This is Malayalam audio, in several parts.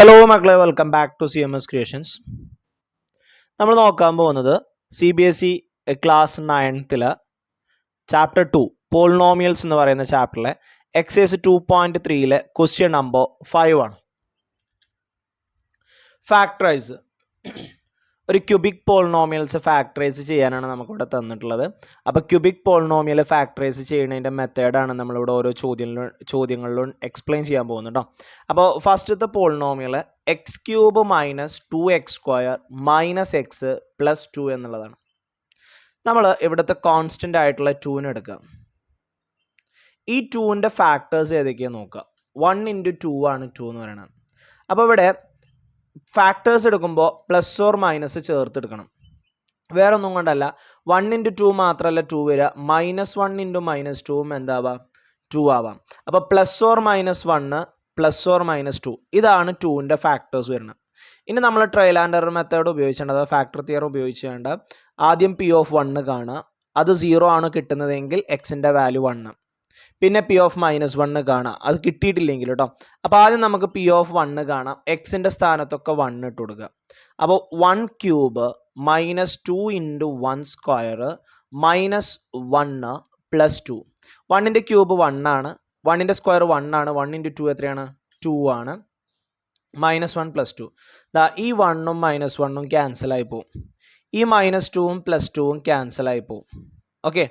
ഹലോ മക്കളെ, welcome back to CMS creations. നമ്മൾ നോക്കാൻ പോകുന്നത് CBSE ക്ലാസ് 9ൽ ചാപ്റ്റർ 2 പോളിനോമിയൽസ് എന്ന് പറയുന്ന ചാപ്റ്ററിലെ എക്സൈസ് 2.3 ക്വസ്റ്റ്യൻ നമ്പർ 5 ആണ്. ഫാക്ടറൈസ് ഒരു ക്യൂബിക് പോളിനോമിയൽസ് ഫാക്ടറൈസ് ചെയ്യാനാണ് നമുക്കിവിടെ തന്നിട്ടുള്ളത്. അപ്പോൾ ക്യൂബിക് പോളിനോമിയൽ ഫാക്ടറൈസ് ചെയ്യുന്നതിൻ്റെ മെത്തേഡാണ് നമ്മളിവിടെ ഓരോ ചോദ്യങ്ങളിലും എക്സ്പ്ലെയിൻ ചെയ്യാൻ പോകുന്നത് കേട്ടോ. അപ്പോൾ ഫസ്റ്റത്തെ polynomial X cube minus 2x² minus X plus 2 എന്നുള്ളതാണ്. നമ്മൾ ഇവിടുത്തെ കോൺസ്റ്റൻ്റ് ആയിട്ടുള്ള 2ന് എടുക്കുക. ഈ 2ൻ്റെ ഫാക്ടേഴ്സ് ഏതൊക്കെയാണ് നോക്കുക. 1 × 2 ആണ് 2 എന്ന് പറയുന്നത്. അപ്പോൾ ഇവിടെ ഫാക്ടേഴ്സ് എടുക്കുമ്പോൾ പ്ലസ് ഓർ മൈനസ് ചേർത്തെടുക്കണം. വേറെ ഒന്നും കൊണ്ടല്ല, 1 × 2 മാത്രമല്ല 2 വരിക, -1 × -2 എന്താവാം 2 ആവാം. അപ്പോൾ plus or minus 1 plus or minus 2 ഇതാണ് 2ൻ്റെ ഫാക്ടേഴ്സ് വരുന്നത്. ഇനി നമ്മൾ ട്രയൽ ആൻഡ് എറർ മെത്തേഡ് ഉപയോഗിക്കേണ്ടത്, ഫാക്ടർ തിയറം ഉപയോഗിക്കേണ്ട ആദ്യം P(1) കാണുക. അത് 0 ആണ് കിട്ടുന്നതെങ്കിൽ എക്സിൻ്റെ വാല്യൂ 1. പിന്നെ P(-1) കാണാം, അത് കിട്ടിയിട്ടില്ലെങ്കിൽ കേട്ടോ. അപ്പോൾ ആദ്യം നമുക്ക് P(1) കാണാം. എക്സിൻ്റെ സ്ഥാനത്തൊക്കെ 1 ഇട്ട് കൊടുക്കുക. അപ്പോൾ 1³ -2 × 1² -1 പ്ലസ് 2. 1ൻ്റെ ക്യൂബ് 1 ആണ്, 1ൻ്റെ സ്ക്വയർ 1 ആണ്, 1 × 2 എത്രയാണ് 2 ആണ്, -1 പ്ലസ് 2. ഈ 1ഉം -1ഉം ക്യാൻസലായി പോവും. ഈ -2ഉം പ്ലസ് 2ഉം ക്യാൻസലായി പോവും. ഓക്കെ,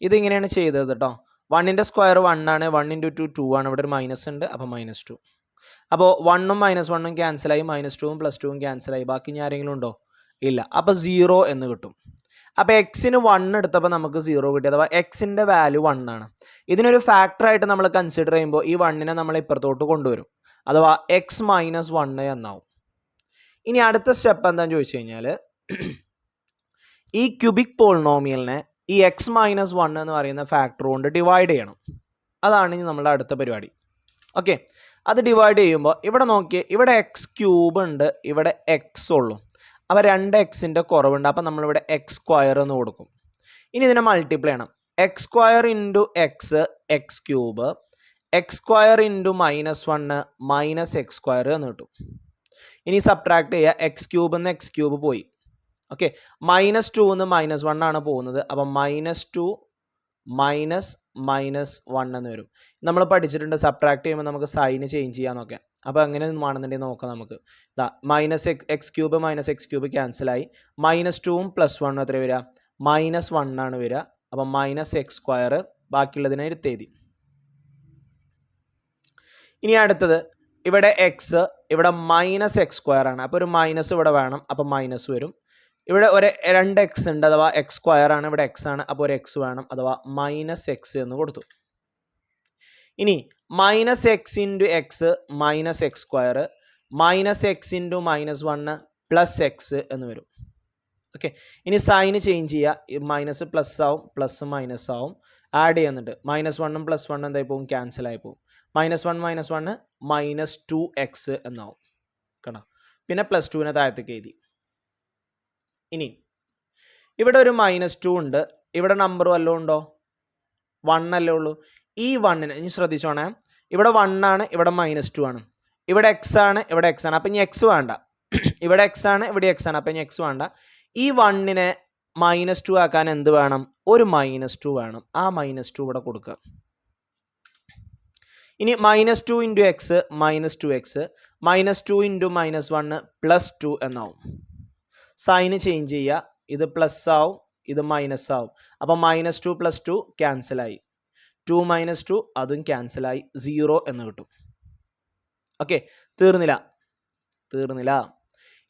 ഇതിങ്ങനെയാണ് ചെയ്തത് കേട്ടോ. 1ൻ്റെ സ്ക്വയർ 1 ആണ്, 1 × 2 2 ആണ്, ഇവിടെ ഒരു മൈനസ് ഉണ്ട്, അപ്പോൾ -2. അപ്പോൾ 1ഉം -1ഉം ക്യാൻസലായി, -2ഉം പ്ലസ് 2ഉം ക്യാൻസലായി. ബാക്കി ഇനി ആരെങ്കിലും ഉണ്ടോ? ഇല്ല. അപ്പോൾ 0 എന്ന് കിട്ടും. അപ്പോൾ എക്സിന് 1 എടുത്തപ്പോൾ നമുക്ക് 0 കിട്ടി, അഥവാ എക്സിൻ്റെ വാല്യൂ 1 ആണ്. ഇതിനൊരു ഫാക്ടറായിട്ട് നമ്മൾ കൺസിഡർ ചെയ്യുമ്പോൾ ഈ 1നെ നമ്മൾ ഇപ്പുറത്തോട്ട് കൊണ്ടുവരും, അഥവാ x-1 എന്നാവും. ഇനി അടുത്ത സ്റ്റെപ്പ് എന്താണെന്ന് ചോദിച്ചു കഴിഞ്ഞാൽ, ഈ ക്യൂബിക് പോളിനോമിയലിനെ ഈ x-1 എന്ന് പറയുന്ന ഫാക്ടർ കൊണ്ട് ഡിവൈഡ് ചെയ്യണം. അതാണ് ഇനി നമ്മുടെ അടുത്ത പരിപാടി. ഓക്കെ, അത് ഡിവൈഡ് ചെയ്യുമ്പോൾ ഇവിടെ നോക്കിയേ, ഇവിടെ x³ ഉണ്ട്, ഇവിടെ x ഉള്ളൂ. അപ്പോൾ 2xൻ്റെ കുറവുണ്ട്, അപ്പോൾ നമ്മളിവിടെ x² എന്ന് കൊടുക്കും. ഇനി ഇതിനെ മൾട്ടിപ്ലൈ ചെയ്യണം. x² × x x³ x² × -1 -x² എന്ന് കിട്ടും. ഇനി സബ്ട്രാക്ട് ചെയ്യുക, x³ എന്ന് x³ പോയി. ഓക്കെ, -2 എന്ന് -1 ആണ് പോകുന്നത്, അപ്പം -2 -1 എന്ന് വരും. നമ്മൾ പഠിച്ചിട്ടുണ്ട് സബ്ട്രാക്ട് ചെയ്യുമ്പോൾ നമുക്ക് സൈന് ചേഞ്ച് ചെയ്യാന്നൊക്കെ. അപ്പോൾ അങ്ങനെ വേണമെന്നുണ്ടെങ്കിൽ നോക്കാം നമുക്ക്. -x³ -x³ ക്യാൻസലായി, -2ഉം +1 എത്ര വരിക, -1 ആണ് വരിക. അപ്പം -x², ബാക്കിയുള്ളതിനെ എടുത്തെഴുതി. ഇനി അടുത്തത് ഇവിടെ x, ഇവിടെ -x² ആണ്, അപ്പോൾ ഒരു മൈനസ് ഇവിടെ വേണം, അപ്പം മൈനസ് വരും. ഇവിടെ ഒരു 2x ഉണ്ട്, അഥവാ x² ആണ്, ഇവിടെ x ആണ്, അപ്പോൾ ഒരു x വേണം, അഥവാ -x എന്ന് കൊടുത്തു. ഇനി -x × x -x² -x × -1 +x എന്ന് വരും. ഓക്കെ, ഇനി സൈന് ചേഞ്ച് ചെയ്യുക, മൈനസ് പ്ലസ് ആവും, പ്ലസ് മൈനസ് ആവും, ആഡ് ചെയ്യുന്നുണ്ട്. -1ഉം +1 എന്തായി പോകും, ക്യാൻസലായി പോകും. -1 -2x എന്നാവും കണ്ടോ. പിന്നെ +2നെ താഴത്തേക്ക് എഴുതി. ഇനി ഇവിടെ ഒരു -2 ഉണ്ട്, ഇവിടെ നമ്പർ വല്ലതും ഉണ്ടോ? 1 അല്ലേ ഉള്ളൂ. ഈ 1നെ ഇനി ശ്രദ്ധിച്ചോണേ, ഇവിടെ 1 ആണ്, ഇവിടെ -2 ആണ്, ഇവിടെ x ആണ്, ഇവിടെ x ആണ്, അപ്പം ഇനി x വേണ്ട. ഇവിടെ x ആണ്, ഇവിടെ x ആണ്, അപ്പം ഇനി x വേണ്ട. ഈ 1നെ -2 ആക്കാൻ എന്ത് വേണം? ഒരു -2 വേണം. ആ -2 ഇവിടെ കൊടുക്കുക. ഇനി -2 × x -2x -2 × -1 +2 എന്നാവും. സൈന് ചേഞ്ച് ചെയ്യുക, ഇത് പ്ലസ് ആവും, ഇത് മൈനസ് ആവും. അപ്പം -2 + 2 ക്യാൻസലായി, 2 - 2 അതും ക്യാൻസലായി, 0 എന്ന് കിട്ടും. ഓക്കെ, തീർന്നില്ല.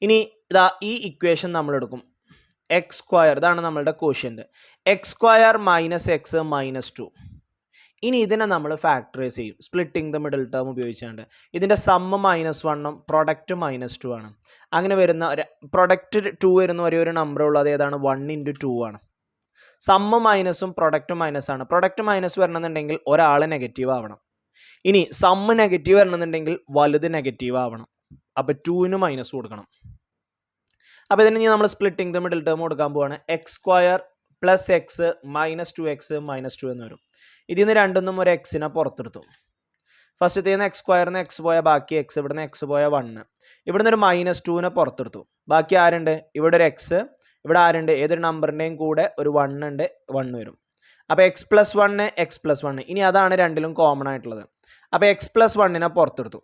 ഇനി ഇതാ ഈ ഇക്വേഷൻ നമ്മൾ എടുക്കും. x², ഇതാണ് നമ്മളുടെ ക്വോഷ്യൻ്റ്. x² - x -2. ഇനി ഇതിനെ നമ്മൾ ഫാക്ടറൈസ് ചെയ്യും, സ്പ്ലിറ്റിംഗ് ദ മിഡിൽ ടേം ഉപയോഗിച്ചുകൊണ്ട്. ഇതിൻ്റെ സമ്മ് -1ഉം പ്രൊഡക്റ്റ് -2 ആണ്. അങ്ങനെ വരുന്ന പ്രൊഡക്റ്റ് 2 വരുന്ന ഒരേ ഒരു നമ്പർ ഉള്ളത് ഏതാണ്? 1 × 2 ആണ്. സമ്മ് മൈനസും പ്രൊഡക്റ്റ് മൈനസാണ്. പ്രൊഡക്റ്റ് മൈനസ് വരണമെന്നുണ്ടെങ്കിൽ ഒരാൾ നെഗറ്റീവ് ആവണം. ഇനി സമ്മ് നെഗറ്റീവ് വരണമെന്നുണ്ടെങ്കിൽ വലുത് നെഗറ്റീവ് ആവണം. അപ്പോൾ 2ന് മൈനസ് കൊടുക്കണം. അപ്പോൾ ഇതിന് നമ്മൾ സ്പ്ലിറ്റിംഗ് ദ മിഡിൽ ടേം കൊടുക്കാൻ പോവാണ്. x² + x -2x -2 എന്ന് വരും. ഇതിൽ നിന്ന് രണ്ടൊന്നും ഒരു എക്സിനെ പുറത്തെടുത്തു. ഫസ്റ്റത്തെ എക്സ് സ്ക്വയറിന് എക്സ് പോയ ബാക്കി എക്സ്, ഇവിടുന്ന് എക്സ് പോയ 1, ഇവിടുന്ന് ഒരു -2നെ പുറത്തെടുത്തു. ബാക്കി ആരുണ്ട്? ഇവിടെ ഒരു എക്സ്, ഇവിടെ ആരുണ്ട്? ഏതൊരു നമ്പറിൻ്റെയും കൂടെ ഒരു 1 ഉണ്ട്, 1 വരും. അപ്പോൾ x + 1 x + 1. ഇനി അതാണ് രണ്ടിലും കോമൺ ആയിട്ടുള്ളത്. അപ്പോൾ x + 1നെ പുറത്തെടുത്തു.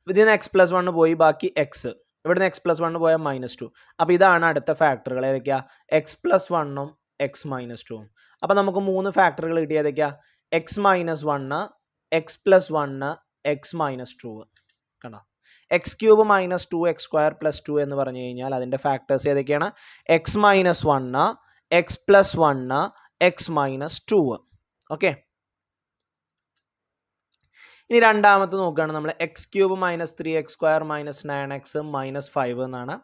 ഇതിൽ നിന്ന് x + 1 പോയി, ബാക്കി എക്സ്, ഇവിടുന്ന് x + 1 പോയാൽ -2. അപ്പോൾ ഇതാണ് അടുത്ത ഫാക്ടറുകൾ. ഏതൊക്കെയാ? x + 1ഉം x - 2ഉം. അപ്പോൾ നമുക്ക് 3 ഫാക്ടറുകൾ കിട്ടി. ഏതൊക്കെയാ? x - 1, x + 1, x - 2. കണ്ടോ? x³ - 2x² + 2 എന്ന് പറഞ്ഞു കഴിഞ്ഞാൽ അതിൻ്റെ ഫാക്ടേഴ്സ് ഏതൊക്കെയാണ്? x - 1, x + 1, x - 2. ഓക്കെ. ഇനി രണ്ടാമത്തെ നോക്കുകയാണ് നമ്മൾ. x³ - 3x² - 9x - 5 എന്നാണ്.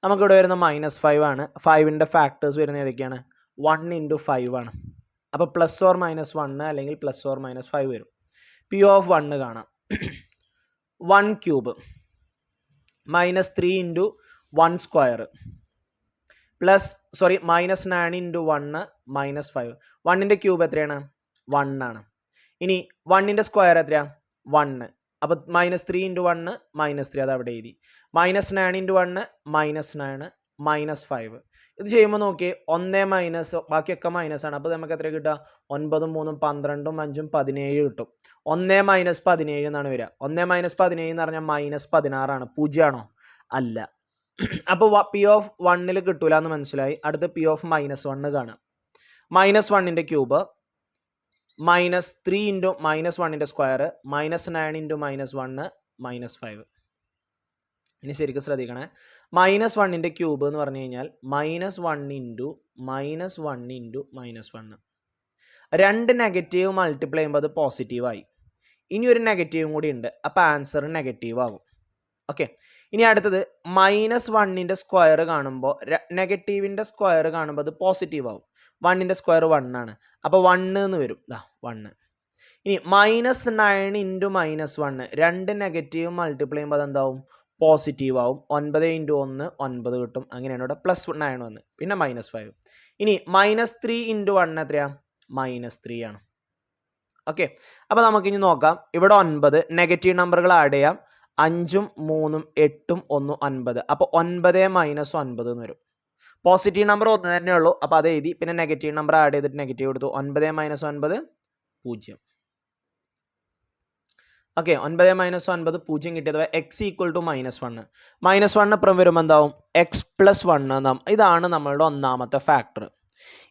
നമുക്കിവിടെ വരുന്ന -5 ആണ്. 5ൻ്റെ ഫാക്ടേഴ്സ് വരുന്നത് ഏതൊക്കെയാണ്? 1 × 5 ആണ്. അപ്പോൾ +or-1 അല്ലെങ്കിൽ +or-5 വരും. P(1) കാണാം. 1³ -3 × 1² -9 × 1 -5. 1ൻ്റെ ക്യൂബ് എത്രയാണ്? 1 ആണ്. ഇനി 1ൻ്റെ സ്ക്വയർ എത്രയാണ്? 1. അപ്പോൾ -3 × 1 -3, അത് അവിടെ എഴുതി. -9 × 1 -9 -5. ഇത് ചെയ്യുമ്പോൾ നോക്കി 1 - ബാക്കിയൊക്കെ മൈനസ് ആണ്. അപ്പോൾ നമുക്ക് എത്ര കിട്ടുക? 9 3 12 5 17 കിട്ടും. 1 - 17 എന്നാണ് വരിക. 1 - 17 എന്ന് പറഞ്ഞാൽ -16 ആണ്. 0 ആണോ? അല്ല. അപ്പോൾ P(1) കിട്ടൂല എന്ന് മനസ്സിലായി. അടുത്ത് P(-1) കാണാം. -1ൻ്റെ ക്യൂബ് -3 × -1ൻ്റെ സ്ക്വയർ -9 × -1 -5. ഇനി ശരിക്കും ശ്രദ്ധിക്കണേ. -1ൻ്റെ ക്യൂബ് എന്ന് പറഞ്ഞു കഴിഞ്ഞാൽ -1 × -1 × -1. 2 നെഗറ്റീവ് മൾട്ടിപ്ലൈ ചെയ്യുമ്പോൾ അത് പോസിറ്റീവായി. ഇനി ഒരു നെഗറ്റീവും കൂടി ഉണ്ട്. അപ്പോൾ ആൻസർ നെഗറ്റീവ് ആകും. ഓക്കെ. ഇനി അടുത്തത് -1ൻ്റെ സ്ക്വയർ കാണുമ്പോൾ, നെഗറ്റീവിൻ്റെ സ്ക്വയർ കാണുമ്പോൾ അത് പോസിറ്റീവ് ആവും. 1ൻ്റെ സ്ക്വയർ 1 ആണ്. അപ്പോൾ 1 എന്ന് വരും. 1. ഇനി -9 × -1, 2 നെഗറ്റീവ് മൾട്ടിപ്ലൈ ചെയ്യുമ്പോൾ അതെന്താവും? പോസിറ്റീവ് ആവും. 9 × 1 9 കിട്ടും. അങ്ങനെയാണ് ഇവിടെ +9 വന്ന്, പിന്നെ -5. ഇനി -3 × 1 എത്രയാണ്? -3 ആണ്. ഓക്കെ. അപ്പോൾ നമുക്കിനി നോക്കാം. ഇവിടെ 9 നെഗറ്റീവ് നമ്പറുകൾ ആഡ് ചെയ്യാം. 5ഉം 3ഉം 8ഉം 1ഉം 9. അപ്പോൾ 9 - 9 എന്ന് വരും. പോസിറ്റീവ് നമ്പർ 1 തന്നെ ഉള്ളൂ. അപ്പോൾ അത് എഴുതി. പിന്നെ നെഗറ്റീവ് നമ്പർ ആഡ് ചെയ്തിട്ട് നെഗറ്റീവ് എടുത്തു. 9 - 9 0. ഓക്കെ. 9 - 9 0 കിട്ടിയത് x = -1. -1 ഇപ്പുറം വരുമ്പോൾ എന്താവും? x + 1 എന്നാവും. ഇതാണ് നമ്മളുടെ ഒന്നാമത്തെ ഫാക്ടർ.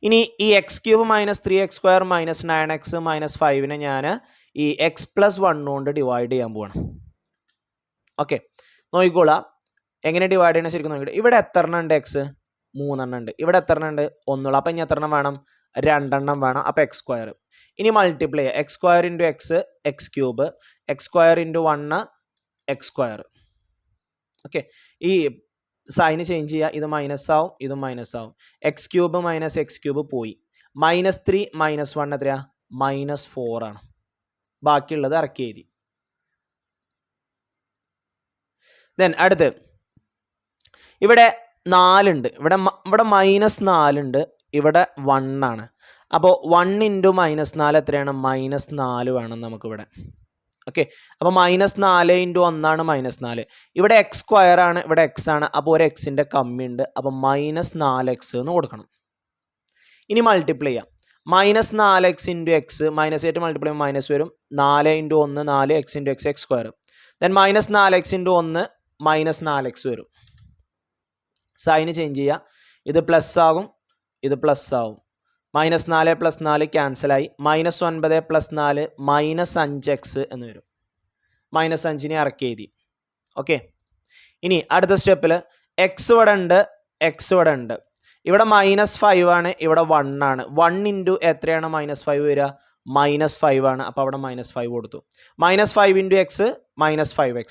ഇനി ഈ x³ - 3x² - 9x - 5നെ ഞാൻ ഈ x + 1 കൊണ്ട് ഡിവൈഡ് ചെയ്യാൻ പോവാണ്. ഓക്കെ. നോക്കിക്കോളാം എങ്ങനെ ഡിവൈഡ് ചെയ്യണം. ശരിക്കും നോക്കിയിട്ട് ഇവിടെ എത്ര എണ്ണം ഉണ്ട്? x 3 എണ്ണം ഉണ്ട്. ഇവിടെ എത്ര എണ്ണം ഉണ്ട്? 1 ഉള്ളൂ. അപ്പോൾ ഇനി എത്ര എണ്ണം വേണം? 2 എണ്ണം വേണം. അപ്പോൾ x². ഇനി മൾട്ടിപ്ലൈ ചെയ്യുക. x² × x x³, x² × 1 x². Okay. ഈ സൈന് ചേഞ്ച് ചെയ്യുക. ഇത് മൈനസ് ആവും, ഇത് മൈനസ് ആവും. x³ - x³ പോയി. -3 - 1 എത്രയാ? -4 ആണ്. ബാക്കിയുള്ളത് ഇറക്കി എഴുതി. ദെൻ അടുത്ത് ഇവിടെ 4 ഉണ്ട്. ഇവിടെ -4 ഉണ്ട്. ഇവിടെ 1 ആണ്. അപ്പോൾ 1 × -4 എത്രയാണ്? -4 വേണം നമുക്കിവിടെ. ഓക്കെ. അപ്പോൾ -4 × 1 -4. ഇവിടെ x² ആണ്, ഇവിടെ x ആണ്. അപ്പോൾ ഒരു എക്സിൻ്റെ കമ്മി ഉണ്ട്. അപ്പോൾ -4x എന്ന് കൊടുക്കണം. ഇനി മൾട്ടിപ്ലൈ ചെയ്യാം. -4x × x -8 മൾട്ടിപ്ലൈ ചെയ്യുമ്പോൾ മൈനസ് വരും. 4 × 1 4 x × x x². Then -4x × 1 -4x വരും. സൈന് ചേഞ്ച് ചെയ്യുക. ഇത് പ്ലസ് ആകും, ഇത് പ്ലസ് ആവും. -4 + 4 ക്യാൻസലായി. -9 + 4 -5x എന്ന് വരും. -5നെ ഇറക്കി എഴുതി. ഓക്കെ. ഇനി അടുത്ത സ്റ്റെപ്പിൽ x ഇവിടെ ഉണ്ട്, x ഇവിടെ ഉണ്ട്. ഇവിടെ -5 ആണ്, ഇവിടെ 1 ആണ്. 1 × എത്രയാണ് -5 വരിക? -5 ആണ്. അപ്പോൾ അവിടെ -5 കൊടുത്തു. -5 × x -5x.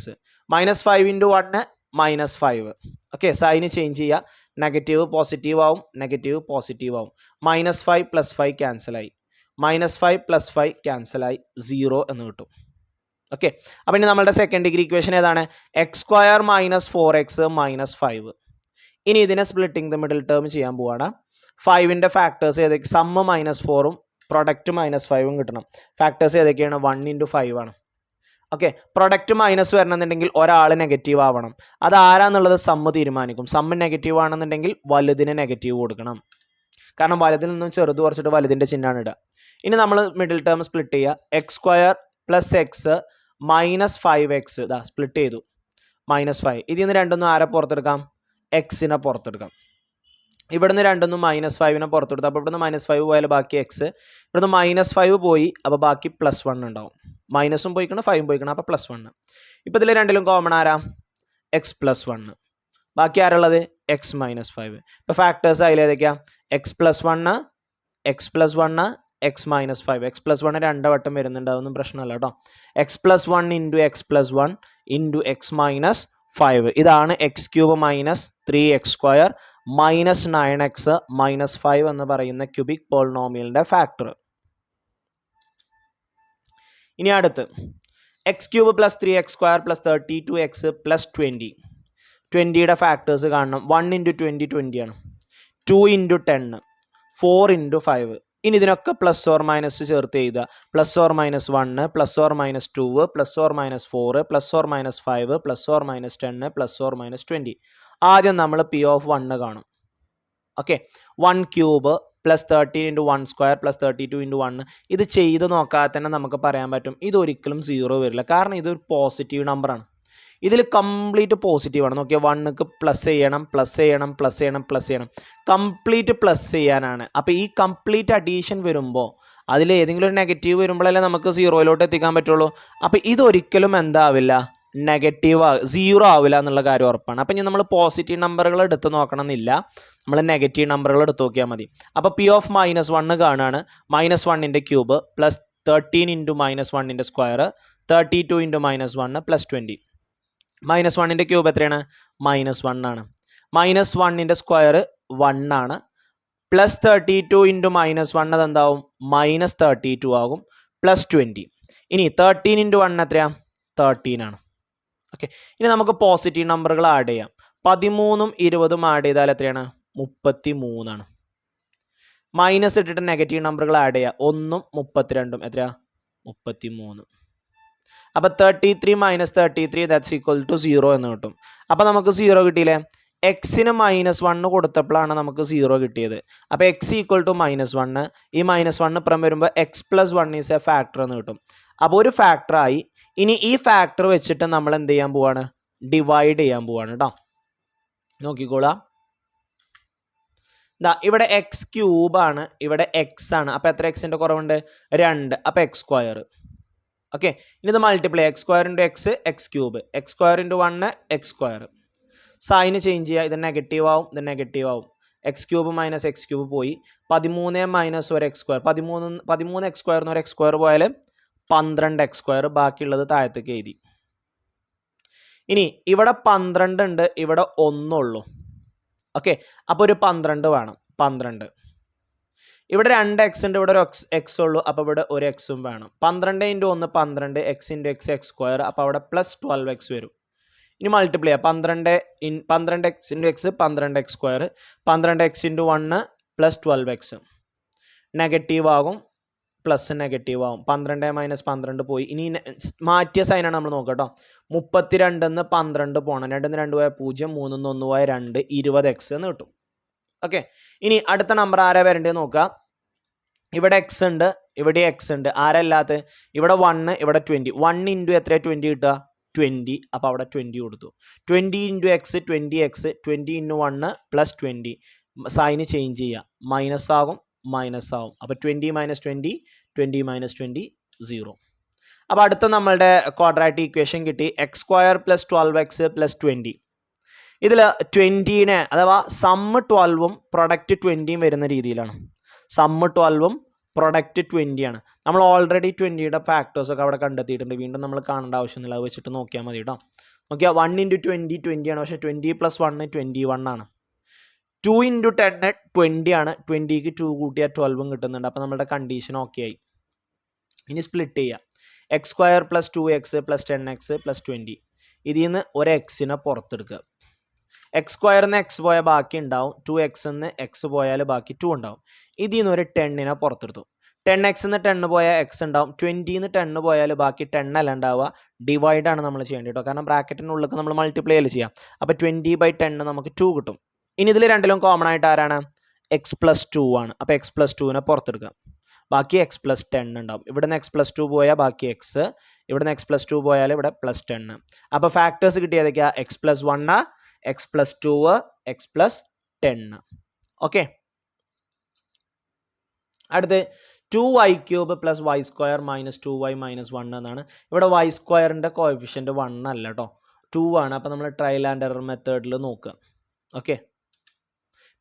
-5 × 1 -5. Okay. Sign change ചെയ്യുക. നെഗറ്റീവ് പോസിറ്റീവ് ആവും, നെഗറ്റീവ് പോസിറ്റീവ് ആവും. -5 + 5 ക്യാൻസലായി. -5 + 5 ക്യാൻസലായി. 0 എന്ന് കിട്ടും. ഓക്കെ. അപ്പോൾ ഇനി നമ്മളുടെ സെക്കൻഡ് ഡിഗ്രി ഇക്വേഷൻ ഏതാണ്? x² - 4x - 5. ഇനി ഇതിനെ സ്പ്ലിറ്റിംഗ് ദ മിഡിൽ ടേം ചെയ്യാൻ പോവാണ്. 5ൻ്റെ ഫാക്ടേഴ്സ് ഏതൊക്കെ? സം -4ഉം പ്രൊഡക്റ്റ് -5 കിട്ടണം. ഫാക്ടേഴ്സ് ഏതൊക്കെയാണ്? 1 × 5 ആണ്. ഓക്കെ, പ്രൊഡക്റ്റ് മൈനസ് വരണമെന്നുണ്ടെങ്കിൽ ഒരാൾ നെഗറ്റീവ് ആവണം. അത് ആരാന്നുള്ളത് സമ്മ് തീരുമാനിക്കും. സമ്മ് നെഗറ്റീവ് ആണെന്നുണ്ടെങ്കിൽ വലുതിന് നെഗറ്റീവ് കൊടുക്കണം. കാരണം വലുതിൽ നിന്നും ചെറുത് കുറച്ചിട്ട് വലുതിൻ്റെ ചിഹ്നമാണ് ഇടുക. ഇനി നമ്മൾ മിഡിൽ ടേം സ്പ്ലിറ്റ് ചെയ്യുക. x² + x -5x ഇതാ സ്പ്ലിറ്റ് ചെയ്തു. -5 ഇതിൽ നിന്ന് രണ്ടൊന്നും ആരെ പുറത്തെടുക്കാം? എക്സിനെ പുറത്തെടുക്കാം. ഇവിടുന്ന് രണ്ടൊന്നും -5നെ പുറത്തെടുത്തു. അപ്പോൾ ഇവിടുന്ന് -5 പോയാൽ ബാക്കി x. ഇവിടുന്ന് -5 പോയി, അപ്പോൾ ബാക്കി +1 ഉണ്ടാവും. മൈനസും പോയിക്കണം, 5 പോയിക്കണം, അപ്പോൾ +1. ഇപ്പോൾ ഇതിൽ രണ്ടിലും കോമൺ ആരാ? x + 1. ബാക്കി ആരുള്ളത്? x - 5. ഇപ്പോൾ factors അതിലേതൊക്കെയാ? x + 1, x + 1, x - 5. x + 1 2 വട്ടം വരുന്നുണ്ട്, അതൊന്നും പ്രശ്നമല്ല കേട്ടോ. x + 1 × x + 1 × x - 5. ഇതാണ് x³ - 3x² - 9x - 5 എന്ന് പറയുന്ന ക്യൂബിക് പോളിനോമിയലിൻ്റെ ഫാക്ടർ. ഇനി അടുത്ത് x³ + 3x² + 32x + 20. 20യുടെ ഫാക്ടേഴ്സ് കാണണം. 1 × 20 20 ആണ്. 2 × 10, 4 × 5. ഇനി ഇതിനൊക്കെ പ്ലസ് ഓർ മൈനസ് ചേർത്ത് എഴുതുക. +1 ± 1, +2, +4, +5, +10, +20. ആദ്യം നമ്മൾ P(1) കാണും. ഓക്കെ, 1³ + 13 × 1² + 32 × 1. ഇത് ചെയ്ത് നോക്കാതെ തന്നെ നമുക്ക് പറയാൻ പറ്റും ഇതൊരിക്കലും 0 വരില്ല. കാരണം ഇതൊരു പോസിറ്റീവ് നമ്പറാണ്. ഇതിൽ കംപ്ലീറ്റ് പോസിറ്റീവാണ്. നോക്കിയാൽ 1ക്ക് പ്ലസ് ചെയ്യണം, പ്ലസ് ചെയ്യണം, പ്ലസ് ചെയ്യണം, പ്ലസ് ചെയ്യണം, കംപ്ലീറ്റ് പ്ലസ് ചെയ്യാനാണ്. അപ്പോൾ ഈ കംപ്ലീറ്റ് അഡീഷൻ വരുമ്പോൾ അതിൽ ഏതെങ്കിലും ഒരു നെഗറ്റീവ് വരുമ്പോഴല്ലേ നമുക്ക് 0യിലോട്ട് എത്തിക്കാൻ പറ്റുള്ളൂ. അപ്പോൾ ഇതൊരിക്കലും എന്താവില്ല? നെഗറ്റീവ് 0 ആവില്ല എന്നുള്ള കാര്യം ഉറപ്പാണ്. അപ്പം ഇനി നമ്മൾ പോസിറ്റീവ് നമ്പറുകൾ എടുത്ത് നോക്കണം എന്നില്ല, നമ്മൾ നെഗറ്റീവ് നമ്പറുകൾ എടുത്ത് നോക്കിയാൽ മതി. അപ്പോൾ P(-1) കാണുകയാണ്. -1ൻ്റെ ക്യൂബ് + 13 × -1ൻ്റെ സ്ക്വയർ 32 × -1 + 20. -1ൻ്റെ ക്യൂബ് എത്രയാണ്? -1 ആണ്. -1ൻ്റെ സ്ക്വയർ 1 ആണ്. +32 × -1 അതെന്താവും? -32 ആകും. +20. ഇനി 13 × 1 എത്രയാണ്? 13 ആണ്. ഓക്കെ, ഇനി നമുക്ക് പോസിറ്റീവ് നമ്പറുകൾ ആഡ് ചെയ്യാം. 13ഉം 20ഉം ആഡ് ചെയ്താൽ എത്രയാണ്? 33 ആണ്. മൈനസ് ഇട്ടിട്ട് നെഗറ്റീവ് നമ്പറുകൾ ആഡ് ചെയ്യുക. 1ഉം 32ഉം എത്രയാ? 33. അപ്പോൾ 33 - 33 ദാറ്റ്സ് ഈക്വൽ ടു 0 എന്ന് കിട്ടും. അപ്പോൾ നമുക്ക് 0 കിട്ടിയില്ലേ? എക്സിന് -1 കൊടുത്തപ്പോഴാണ് നമുക്ക് 0 കിട്ടിയത്. അപ്പോൾ x = -1. ഈ -1 ഇപ്പുറം വരുമ്പോൾ x + 1 ഈസ് എ ഫാക്ടർ എന്ന് കിട്ടും. അപ്പോൾ ഒരു ഫാക്ടറായി. ഇനി ഈ ഫാക്ടർ വെച്ചിട്ട് നമ്മൾ എന്ത് ചെയ്യാൻ പോവാണ്? ഡിവൈഡ് ചെയ്യാൻ പോവാണ് കേട്ടോ. നോക്കിക്കോളാം. ഇവിടെ x³ ആണ്, ഇവിടെ x ആണ്. അപ്പോൾ എത്ര എക്സിൻ്റെ കുറവുണ്ട്? 2. അപ്പോൾ x². ഓക്കെ, ഇനി ഇത് multiply x² × x, x³, x² × 1, x². Sign change ചെയ്യുക. ഇത് നെഗറ്റീവ് ആവും, ഇത് നെഗറ്റീവ് ആവും. x³ - x³ പോയി. 13 - 1 x². 13 x² എന്ന് ഒരു x² പോയാൽ 12 x². ബാക്കിയുള്ളത് താഴത്തേക്ക് എഴുതി. ഇനി ഇവിടെ 12 ഉണ്ട്, ഇവിടെ 1 ഉള്ളൂ. ഓക്കെ, അപ്പോൾ ഒരു 12 വേണം. 12. ഇവിടെ 2x ഉണ്ട്, ഇവിടെ ഒരു x ഉള്ളൂ, അപ്പോൾ ഇവിടെ ഒരു എക്സും വേണം. 12 × 1 12, x × x x². അപ്പോൾ അവിടെ +12x വരും. ഇനി മൾട്ടിപ്ലൈ ചെയ്യാം. 12x × x 12x². 12x × 1 +12x. Negative ആകും, പ്ലസ് നെഗറ്റീവ് ആവും. 12 - 12 പോയി. ഇനി മാറ്റിയ സൈനാണ് നമ്മൾ നോക്കുക കേട്ടോ. 32 12 പോകണം. 2 2 പോയാൽ 0, 3 1 പോയാൽ 2, 20x എന്ന് കിട്ടും. ഓക്കെ, ഇനി അടുത്ത നമ്പർ ആരാ വരേണ്ടത് നോക്കുക. ഇവിടെ x ഉണ്ട്, ഇവിടെ x ഉണ്ട്. ആരല്ലാത്ത? ഇവിടെ 1, ഇവിടെ 20. 1 × എത്ര 20 കിട്ടുക? 20. അപ്പോൾ അവിടെ 20 കൊടുത്തു. 20 × x 20x, 20 × 1 +20. സൈന് ചേഞ്ച് ചെയ്യുക. മൈനസ് ആകും, മൈനസ് ആവും. അപ്പോൾ 20 - 20, 20 - 20 0. അപ്പോൾ അടുത്ത നമ്മളുടെ ക്വാഡ്രാറ്റിക് ഇക്വേഷൻ കിട്ടി. x² + 12x + 20. ഇതിൽ 20നെ അഥവാ സമ്മ് 12ഉം പ്രൊഡക്റ്റ് 20ഉം വരുന്ന രീതിയിലാണ്. സമ്മ് 12ഉം പ്രൊഡക്റ്റ് 20 ആണ്. നമ്മൾ ഓൾറെഡി 20യുടെ ഫാക്ടേഴ്സൊക്കെ അവിടെ കണ്ടെത്തിയിട്ടുണ്ട്. വീണ്ടും നമ്മൾ കാണേണ്ട ആവശ്യമൊന്നുമില്ല, അത് വെച്ചിട്ട് നോക്കിയാൽ മതി കേട്ടോ. നോക്കിയാൽ 1 × 20 20 ആണ്, പക്ഷേ 20 + 1 21 ആണ്. 2 × 10 20 ആണ്. 20ക്ക് 2 കൂട്ടിയാൽ 12ഉം കിട്ടുന്നുണ്ട്. അപ്പോൾ നമ്മുടെ കണ്ടീഷൻ ഓക്കെ ആയി. ഇനി സ്പ്ലിറ്റ് ചെയ്യുക. x² + 2x + 10x + 20. ഇതിൽ നിന്ന് ഒരു എക്സിനെ പുറത്തെടുക്കുക. x² ന്ന് x പോയാൽ ബാക്കി ഉണ്ടാവും. 2x ന്ന് x പോയാൽ ബാക്കി 2 ഉണ്ടാവും. ഇതിൽ നിന്ന് ഒരു 10നെ പുറത്തെടുത്തു. 10x നിന്ന് 10 പോയാൽ എക്സ് ഉണ്ടാവും. 20 10 പോയാൽ ബാക്കി 10 അല്ല ഉണ്ടാവുക, ഡിവൈഡാണ് നമ്മൾ ചെയ്യേണ്ടത് കേട്ടോ. കാരണം ബ്രാക്കറ്റിനുള്ളിൽ നമ്മൾ മൾട്ടിപ്ലൈ അല്ലേ ചെയ്യാം. അപ്പോൾ 20/10 നമുക്ക് 2 കിട്ടും. ഇനി ഇതിൽ രണ്ടിലും കോമൺ ആയിട്ട് ആരാണ്? x+2 ആണ്. അപ്പോൾ x+2നെ പുറത്തെടുക്കാം, ബാക്കി x+10 ഉണ്ടാവും. ഇവിടെ നിന്ന് x+2 പോയാൽ ബാക്കി എക്സ്, ഇവിടെ നിന്ന് x+2 പോയാൽ ഇവിടെ +10. അപ്പോൾ factors കിട്ടിയതൊക്കെയാ x+1, x+2, x+10. Okay, അടുത്ത് 2y³ + y² - 2y - 1 എന്നാണ്. ഇവിടെ y² കോഎഫിഷ്യൻറ്റ് 1 അല്ല കേട്ടോ, 2 ആണ്. അപ്പോൾ നമ്മൾ ട്രയൽ ആൻഡ് എറർ മെത്തേഡിൽ നോക്കുക. ഓക്കെ,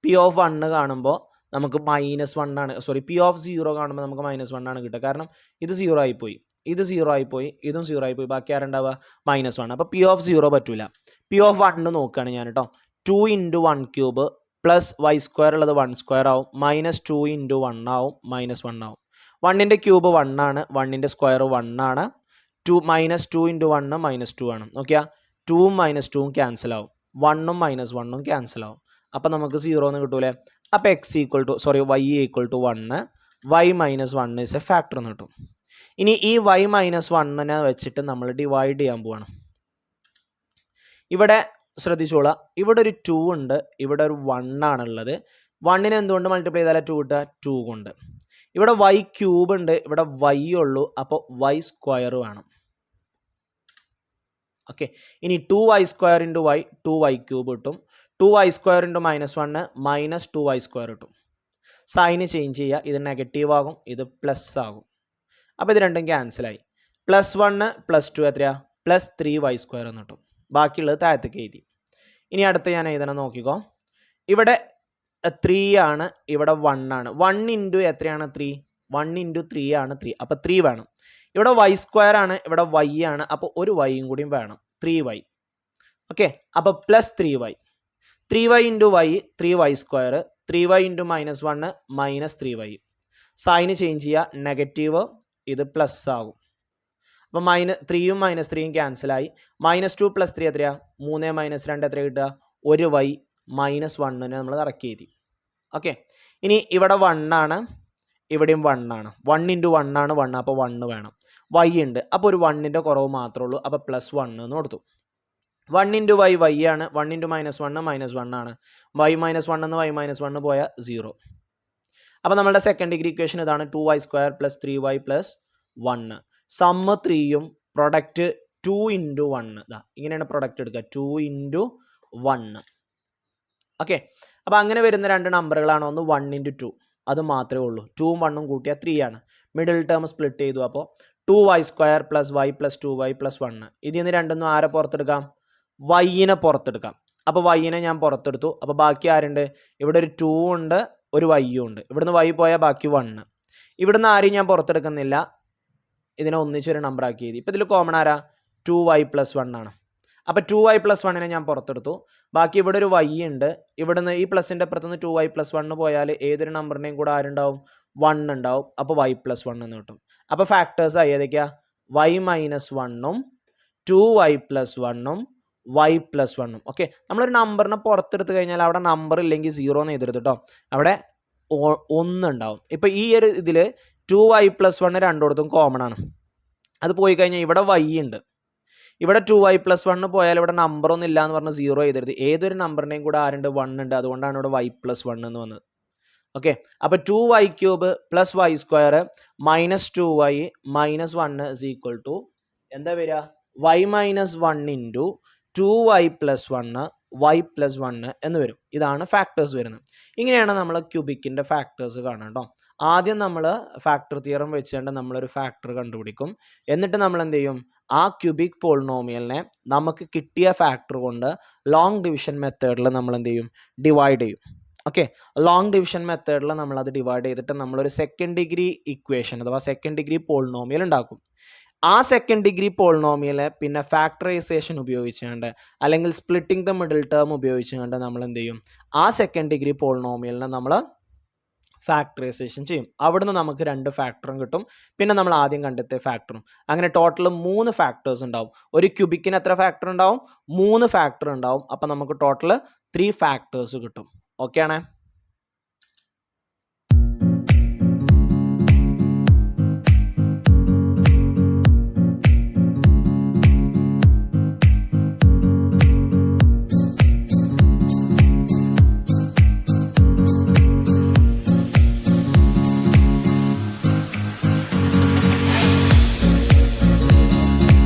P(1) കാണുമ്പോൾ നമുക്ക് -1 ആണ്, സോറി P(0) കാണുമ്പോൾ നമുക്ക് -1 ആണ് കിട്ടുക. കാരണം ഇത് 0 ആയിപ്പോയി, ഇത് 0 ആയിപ്പോയി, ഇതും 0 ആയിപ്പോയി, ബാക്കി ആരുണ്ടാവുക? -1. അപ്പോൾ P(0) പറ്റൂല. P(1) നോക്കുകയാണ് ഞാൻ കേട്ടോ. 2 × 1³ + y² ഉള്ളത് 1² ആവും, -2 × 1 ആവും, -1 ആവും. 1ൻ്റെ ക്യൂബ് 1 ആണ്, 1ൻ്റെ സ്ക്വയർ 1 ആണ്. -2 × 1 -2 ആണ്. നോക്കിയാൽ 2ഉം -2ഉം ക്യാൻസൽ ആവും, 1ഉം -1ഉം ക്യാൻസൽ ആവും. അപ്പം നമുക്ക് 0 എന്ന് കിട്ടൂലേ. അപ്പോൾ y = 1, y - 1 is a factor എന്ന് കിട്ടും. ഇനി ഈ y - 1നെ വെച്ചിട്ട് നമ്മൾ ഡിവൈഡ് ചെയ്യാൻ പോവാണ്. ഇവിടെ ശ്രദ്ധിച്ചോളാം, ഇവിടെ ഒരു 2 ഉണ്ട്, ഇവിടെ ഒരു 1 ആണുള്ളത്. 1നെ എന്തുകൊണ്ട് മൾട്ടിപ്ലൈ ചെയ്താൽ 2 കിട്ടുക? 2 കൊണ്ട്. ഇവിടെ y³ ഉണ്ട്, ഇവിടെ y ഉള്ളൂ, അപ്പോൾ y² വേണം. ഓക്കെ, ഇനി 2y² × y 2y³ കിട്ടും. 2y² × -1 -2y² കിട്ടും. സൈന് ചേഞ്ച് ചെയ്യുക, ഇത് നെഗറ്റീവ് ആകും, ഇത് പ്ലസ് ആകും. അപ്പോൾ ഇത് രണ്ടും ക്യാൻസലായി. +1 +2 എത്രയാ? +3y² എന്ന് കിട്ടും. ബാക്കിയുള്ളത് താഴത്തേക്ക് എഴുതി. ഇനി അടുത്ത് ഞാൻ എഴുതണം, നോക്കിക്കോ. ഇവിടെ 3 ആണ്, ഇവിടെ 1 ആണ്. 1 × എത്രയാണ്? 3. 1 × 3 ആണ് 3. അപ്പോൾ 3 വേണം. ഇവിടെ y² ആണ്, ഇവിടെ y ആണ്, അപ്പോൾ ഒരു yയും കൂടിയും വേണം, 3y. ഓക്കെ, അപ്പോൾ +3y. 3y × y 3y², 3y × -1 -3y. Sign change ചെയ്യുക, നെഗറ്റീവ്, ഇത് പ്ലസ് ആകും. അപ്പോൾ 3ഉം -3ഉം ക്യാൻസലായി. -2 + 3 എത്രയാ? 3 - 2 എത്ര കിട്ടുക? ഒരു y -1നെ നമ്മൾ കറക്റ്റ് ചെയ്തി. ഓക്കെ, ഇനി ഇവിടെ 1 ആണ്, ഇവിടെയും 1 ആണ്. 1 × 1 ആണ് 1, അപ്പോൾ 1 വേണം. y ഉണ്ട്, അപ്പോൾ ഒരു 1ൻ്റെ കുറവ് മാത്രമേ ഉള്ളൂ, അപ്പോൾ +1 എന്ന് കൊടുത്തു. 1 × y ആണ്, 1 × -1 -1 ആണ്. y - 1 എന്ന് y - 1 പോയാൽ 0. അപ്പോൾ നമ്മളുടെ സെക്കൻഡ് ഡിഗ്രി ഇക്വേഷൻ ഇതാണ്, 2y² + 3y + 1. സമ്മ് 3യും പ്രൊഡക്റ്റ് 2 × 1. ഇതാ ഇങ്ങനെയാണ് പ്രൊഡക്റ്റ് എടുക്കുക, 2 × 1. ഓക്കെ, അപ്പോൾ അങ്ങനെ വരുന്ന രണ്ട് നമ്പറുകളാണ്, ഒന്ന് 1 × 2, അത് മാത്രമേ ഉള്ളൂ. 2ഉം 1ഉം കൂട്ടിയാൽ 3 ആണ്. മിഡിൽ ടേം സ്പ്ലിറ്റ് ചെയ്തു, അപ്പോൾ 2y² + y + 2y + 1. ഇതിൽ നിന്ന് രണ്ടൊന്നും ആരെ പുറത്തെടുക്കാം? y-നെ പുറത്തെടുക്കാം. അപ്പോൾ y-നെ ഞാൻ പുറത്തെടുത്തു. അപ്പോൾ ബാക്കി ആരുണ്ട്? ഇവിടെ ഒരു 2 ഉണ്ട്, ഒരു y ഉണ്ട്. ഇവിടുന്ന് y പോയാൽ ബാക്കി 1. ഇവിടുന്ന് ആരെയും ഞാൻ പുറത്തെടുക്കുന്നില്ല, ഇതിനെ ഒന്നിച്ചൊരു നമ്പർ ആക്കി എഴുതി. ഇപ്പോൾ ഇതിൽ കോമൺ ആരാ? 2y + 1 ആണ്. അപ്പോൾ 2y + 1നെ ഞാൻ പുറത്തെടുത്തു. ബാക്കി ഇവിടെ ഒരു y ഉണ്ട്, ഇവിടുന്ന് ഈ പ്ലസിൻ്റെ അപ്പുറത്തുനിന്ന് 2y + 1 പോയാൽ ഏതൊരു നമ്പറിനെയും കൂടെ ആരുണ്ടാവും? 1 ഉണ്ടാവും. അപ്പോൾ y + 1 എന്ന് കിട്ടും. അപ്പോൾ ഫാക്ടേഴ്സ് ആയി ഏതൊക്കെയാ? y - 1ഉം 2y + 1ഉം y + 1ഉം. ഓക്കെ, നമ്മളൊരു നമ്പറിനെ പുറത്തെടുത്ത് കഴിഞ്ഞാൽ അവിടെ നമ്പർ ഇല്ലെങ്കിൽ 0 എന്ന് എഴുതരുത് കേട്ടോ, അവിടെ 1 ഉണ്ടാവും. ഇപ്പോൾ ഈ ഒരു ഇതിൽ 2y + 1 രണ്ടിടത്തും കോമൺ ആണ്. അത് പോയി കഴിഞ്ഞാൽ ഇവിടെ y ഉണ്ട്, ഇവിടെ 2y + 1 പോയാൽ ഇവിടെ നമ്പർ ഒന്നും ഇല്ല എന്ന് പറഞ്ഞ് 0 എഴുതരുത്. ഏതൊരു നമ്പറിനെയും കൂടെ ആരുണ്ട്? 1 ഉണ്ട്. അതുകൊണ്ടാണ് ഇവിടെ y + 1 എന്ന് വന്നത്. ഓക്കെ, അപ്പോൾ 2y³ + y² -2y - 1 = എന്താ വരിക? y - 1 × 2y + 1 y + 1 എന്ന് വരും. ഇതാണ് ഫാക്ടേഴ്സ് വരുന്നത്. ഇങ്ങനെയാണ് നമ്മൾ ക്യൂബിക്കിൻ്റെ ഫാക്ടേഴ്സ് കാണുക കേട്ടോ. ആദ്യം നമ്മൾ ഫാക്ടർ തിയറം വെച്ചുകൊണ്ട് നമ്മളൊരു ഫാക്ടർ കണ്ടുപിടിക്കും. എന്നിട്ട് നമ്മൾ എന്ത് ചെയ്യും? ആ ക്യൂബിക് പോളിനോമിയലിനെ നമുക്ക് കിട്ടിയ ഫാക്ടർ കൊണ്ട് ലോങ് ഡിവിഷൻ മെത്തേഡിൽ നമ്മൾ എന്ത് ചെയ്യും? ഡിവൈഡ് ചെയ്യും. ഓക്കെ, ലോങ് ഡിവിഷൻ മെത്തേഡിൽ നമ്മളത് ഡിവൈഡ് ചെയ്തിട്ട് നമ്മളൊരു സെക്കൻഡ് ഡിഗ്രി ഇക്വേഷൻ അഥവാ സെക്കൻഡ് ഡിഗ്രി പോളിനോമിയൽ ഉണ്ടാക്കും. ആ സെക്കൻഡ് ഡിഗ്രി പോളിനോമിയലെ പിന്നെ ഫാക്ടറൈസേഷൻ ഉപയോഗിച്ചുകൊണ്ട് അല്ലെങ്കിൽ സ്പ്ലിറ്റിംഗ് ദ മിഡിൽ ടേം ഉപയോഗിച്ചുകൊണ്ട് നമ്മൾ എന്ത് ചെയ്യും? ആ സെക്കൻഡ് ഡിഗ്രി പോളിനോമിയലിനെ നമ്മൾ ഫാക്ടറൈസേഷൻ ചെയ്യും. അവിടുന്ന് നമുക്ക് 2 ഫാക്ടറും കിട്ടും, പിന്നെ നമ്മൾ ആദ്യം കണ്ടെത്തിയ ഫാക്ടറും. അങ്ങനെ ടോട്ടൽ 3 ഫാക്ടേഴ്സ് ഉണ്ടാവും. ഒരു ക്യൂബിക്കിന് എത്ര ഫാക്ടർ ഉണ്ടാവും? 3 ഫാക്ടർ ഉണ്ടാവും. അപ്പം നമുക്ക് ടോട്ടൽ 3 ഫാക്ടേഴ്സ് കിട്ടും. ഓക്കെ ആണേ?